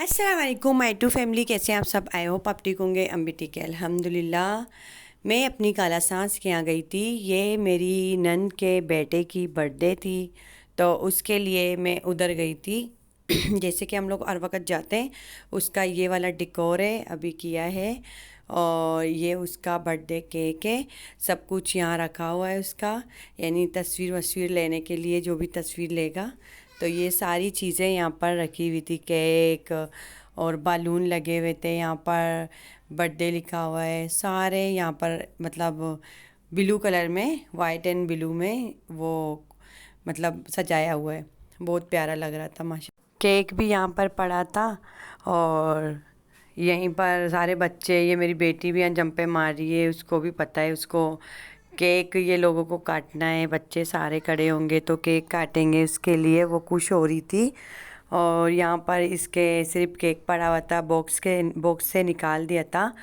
अस्सलाम वालेकुम my to family, कैसे हैं आप सब। आई होप आप ठीक होंगे। हम भी ठीक है अल्हम्दुलिल्लाह। मैं अपनी खाला सांस के यहाँ गई थी। ये मेरी नंद के बेटे की बर्थडे थी, तो उसके लिए मैं उधर गई थी। जैसे कि हम लोग हर वक्त जाते हैं। उसका ये वाला डेकोर है, अभी किया है। और ये उसका बर्थडे केक है। सब कुछ यहाँ रखा हुआ है उसका, यानी तस्वीर वस्वीर लेने के लिए जो भी तस्वीर लेगा। तो ये सारी चीज़ें यहाँ पर रखी हुई थी, केक और बालून लगे हुए थे यहाँ पर। बर्थडे लिखा हुआ है सारे यहाँ पर, मतलब ब्लू कलर में, वाइट एंड ब्लू में वो मतलब सजाया हुआ है। बहुत प्यारा लग रहा था माशा। केक भी यहाँ पर पड़ा था। और यहीं पर सारे बच्चे, ये मेरी बेटी भी यहाँ जंपे मार रही है, उसको भी पता है। उसको केक ये लोगों को काटना है, बच्चे सारे खड़े होंगे तो केक काटेंगे, उसके लिए वो खुश हो रही थी। और यहाँ पर इसके सिर्फ केक पड़ा हुआ था, बॉक्स से निकाल दिया था।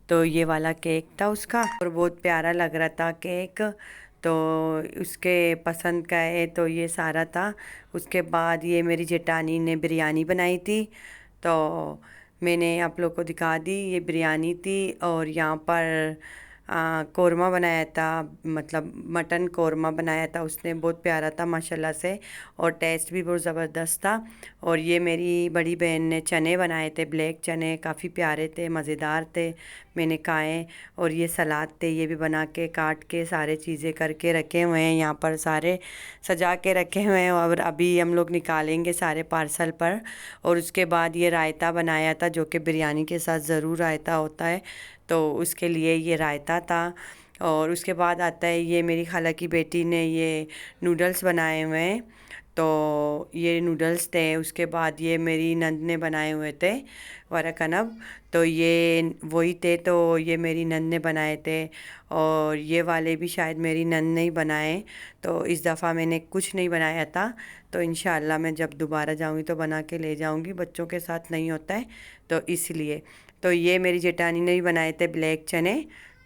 तो ये वाला केक था उसका, और बहुत प्यारा लग रहा था केक। तो उसके पसंद का है, तो ये सारा था। उसके बाद ये मेरी जेठानी ने बिरयानी बनाई थी, तो मैंने आप लोग को दिखा दी। ये बिरयानी थी, और यहाँ पर कौरमा बनाया था, मतलब मटन कौरमा बनाया था उसने। बहुत प्यारा था माशाल्लाह से, और टेस्ट भी बहुत ज़बरदस्त था। और ये मेरी बड़ी बहन ने चने बनाए थे, ब्लैक चने, काफ़ी प्यारे थे, मज़ेदार थे, मैंने खाए। और ये सलाद थे, ये भी बना के काट के सारे चीज़ें करके रखे हुए हैं यहाँ पर, सारे सजा के रखे हुए हैं। और अभी हम लोग निकालेंगे सारे पार्सल पर। और उसके बाद ये रायता बनाया था, जो कि बिरयानी के साथ ज़रूर रायता होता है, तो उसके लिए ये रायता था। और उसके बाद आता है, ये मेरी खाला की बेटी ने ये नूडल्स बनाए हुए हैं, तो ये नूडल्स थे। उसके बाद ये मेरी नंद ने बनाए हुए थे वरा कनब, तो ये वही थे, तो ये मेरी नंद ने बनाए थे। और ये वाले भी शायद मेरी नंद ने ही बनाए। तो इस दफ़ा मैंने कुछ नहीं बनाया था, तो इंशाअल्लाह मैं जब दोबारा जाऊँगी तो बना के ले जाऊँगी, बच्चों के साथ नहीं होता है तो इसलिए। तो ये मेरी जेठानी ने भी बनाए थे ब्लैक चने।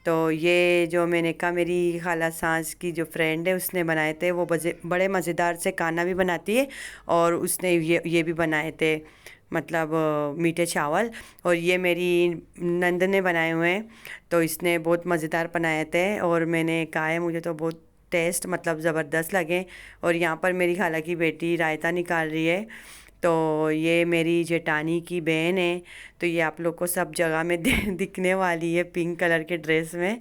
तो ये जो मैंने कहा मेरी खाला सांस की जो फ्रेंड है उसने बनाए थे, वो बड़े मज़ेदार से खाना भी बनाती है। और उसने ये भी बनाए थे, मतलब मीठे चावल। और ये मेरी नंद ने बनाए हुए हैं, तो इसने बहुत मज़ेदार बनाए थे, और मैंने कहा है मुझे तो बहुत टेस्ट मतलब ज़बरदस्त लगे। और यहाँ पर मेरी खाला की बेटी रायता निकाल रही है। तो ये मेरी जेठानी की बहन है, तो ये आप लोग को सब जगह में दिखने वाली है पिंक कलर के ड्रेस में।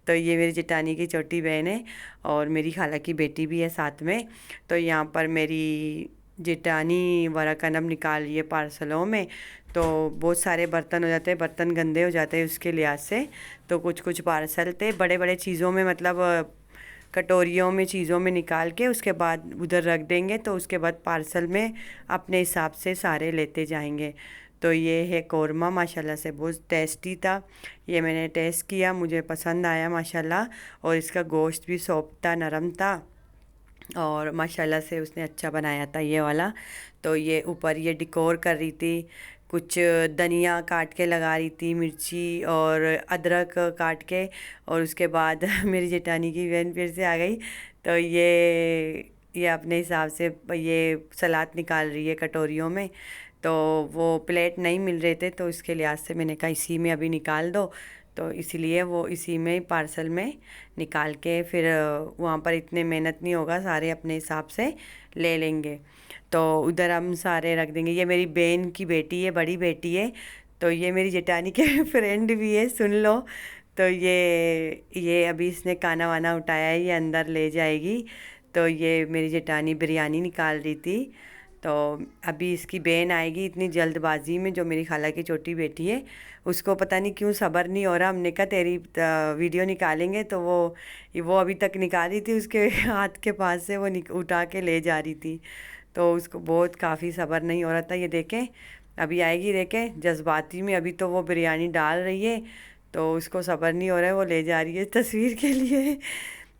तो ये मेरी जेठानी की छोटी बहन है, और मेरी खाला की बेटी भी है साथ में। तो यहाँ पर मेरी जेठानी वरा कनम निकाल रही है पार्सलों में। तो बहुत सारे बर्तन हो जाते हैं, बर्तन गंदे हो जाते हैं उसके लिहाज से। तो कुछ कुछ पार्सल थे बड़े बड़े चीज़ों में, मतलब कटोरियों में, चीज़ों में निकाल के उसके बाद उधर रख देंगे, तो उसके बाद पार्सल में अपने हिसाब से सारे लेते जाएंगे। तो ये है कौरमा, माशाल्लाह से बहुत टेस्टी था। ये मैंने टेस्ट किया, मुझे पसंद आया माशाल्लाह। और इसका गोश्त भी सॉफ्ट था, नरम था, और माशाल्लाह से उसने अच्छा बनाया था ये वाला। तो ये ऊपर ये डेकोर कर रही थी, कुछ धनिया काट के लगा रही थी, मिर्ची और अदरक काट के। और उसके बाद मेरी जेठानी की बहन फिर से आ गई, तो ये अपने हिसाब से ये सलाद निकाल रही है कटोरियों में। तो वो प्लेट नहीं मिल रहे थे, तो इसके लिहाज से मैंने कहा इसी में अभी निकाल दो। तो इसीलिए वो इसी में पार्सल में निकाल के, फिर वहाँ पर इतने मेहनत नहीं होगा, सारे अपने हिसाब से ले लेंगे। तो उधर हम सारे रख देंगे। ये मेरी बहन की बेटी है, बड़ी बेटी है, तो ये मेरी जेठानी के फ्रेंड भी है, सुन लो। तो ये अभी इसने खाना वाना उठाया है, ये अंदर ले जाएगी। तो ये मेरी जेठानी बिरयानी निकाल रही थी। तो अभी इसकी बहन आएगी इतनी जल्दबाजी में, जो मेरी खाला की छोटी बेटी है, उसको पता नहीं क्यों सब्र नहीं हो रहा। हमने कहा तेरी वीडियो निकालेंगे, तो वो अभी तक निकाली थी, उसके हाथ के पास से वो उठा के ले जा रही थी। तो उसको बहुत काफ़ी सब्र नहीं हो रहा था। ये देखें अभी आएगी, देखें जज्बाती में, अभी तो वो बिरयानी डाल रही है, तो उसको सब्र नहीं हो रहा है, वो ले जा रही है तस्वीर के लिए।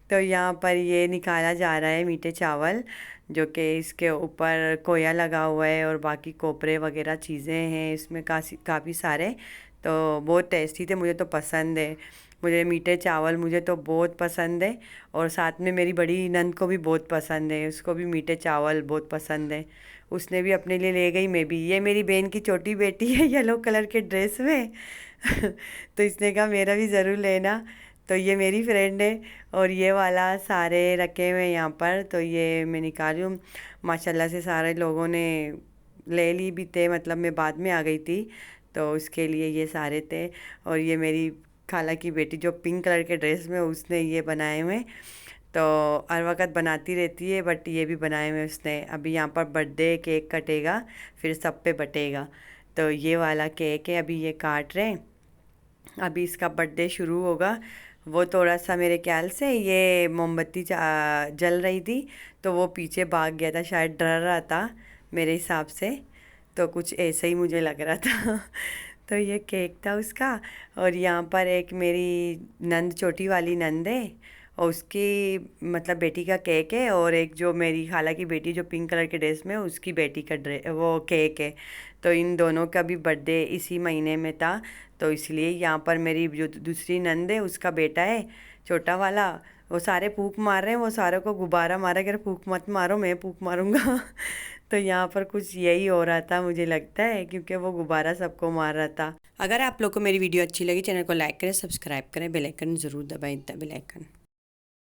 तो यहाँ पर ये निकाला जा रहा है मीठे चावल, जो कि इसके ऊपर कोया लगा हुआ है, और बाकी कोपरे वगैरह चीज़ें हैं इसमें, काफ़ी सारे। तो बहुत टेस्टी थे, मुझे तो पसंद है। मुझे मीठे चावल मुझे तो बहुत पसंद है। और साथ में मेरी बड़ी नंद को भी बहुत पसंद है, उसको भी मीठे चावल बहुत पसंद है। उसने भी अपने लिए ले गई, मैं भी। ये मेरी बहन की छोटी बेटी है येलो कलर के ड्रेस में तो इसने कहा मेरा भी ज़रूर लेना। तो ये मेरी फ्रेंड है। और ये वाला सारे रखे हुए हैं यहाँ पर, तो ये मैं निकाली हूँ। माशाल्लाह से सारे लोगों ने ले ली भी थे, मतलब मैं बाद में आ गई थी, तो उसके लिए ये सारे थे। और ये मेरी खाला की बेटी जो पिंक कलर के ड्रेस में, उसने ये बनाए हुए। तो हर वक्त बनाती रहती है, बट ये भी बनाए हुए उसने। अभी यहाँ पर बर्थडे केक कटेगा, फिर सब पे बटेगा। तो ये वाला केक है, अभी ये काट रहे हैं, अभी इसका बर्थडे शुरू होगा। वो थोड़ा सा मेरे ख्याल से ये मोमबत्ती जल रही थी, तो वो पीछे भाग गया था, शायद डर रहा था मेरे हिसाब से। तो कुछ ऐसा ही मुझे लग रहा था तो ये केक था उसका। और यहाँ पर एक मेरी नंद, छोटी वाली नंद है, और उसकी मतलब बेटी का केक है। और एक जो मेरी खाला की बेटी जो पिंक कलर के ड्रेस में है, उसकी बेटी का वो केक है। तो इन दोनों का भी बर्थडे इसी महीने में था, तो इसलिए यहाँ पर मेरी जो दूसरी नंद है, उसका बेटा है छोटा वाला, वो सारे फूंक मार रहे हैं, वो सारों को गुब्बारा मारा, कह रहे फूंक मत मारो, मैं फूंक मारूंगा तो यहाँ पर कुछ यही हो रहा था मुझे लगता है, क्योंकि वो गुब्बारा सबको मार रहा था। अगर आप लोग को मेरी वीडियो अच्छी लगी, चैनल को लाइक करें, सब्सक्राइब करें, बेल आइकन ज़रूर दबाएं, बेल आइकन।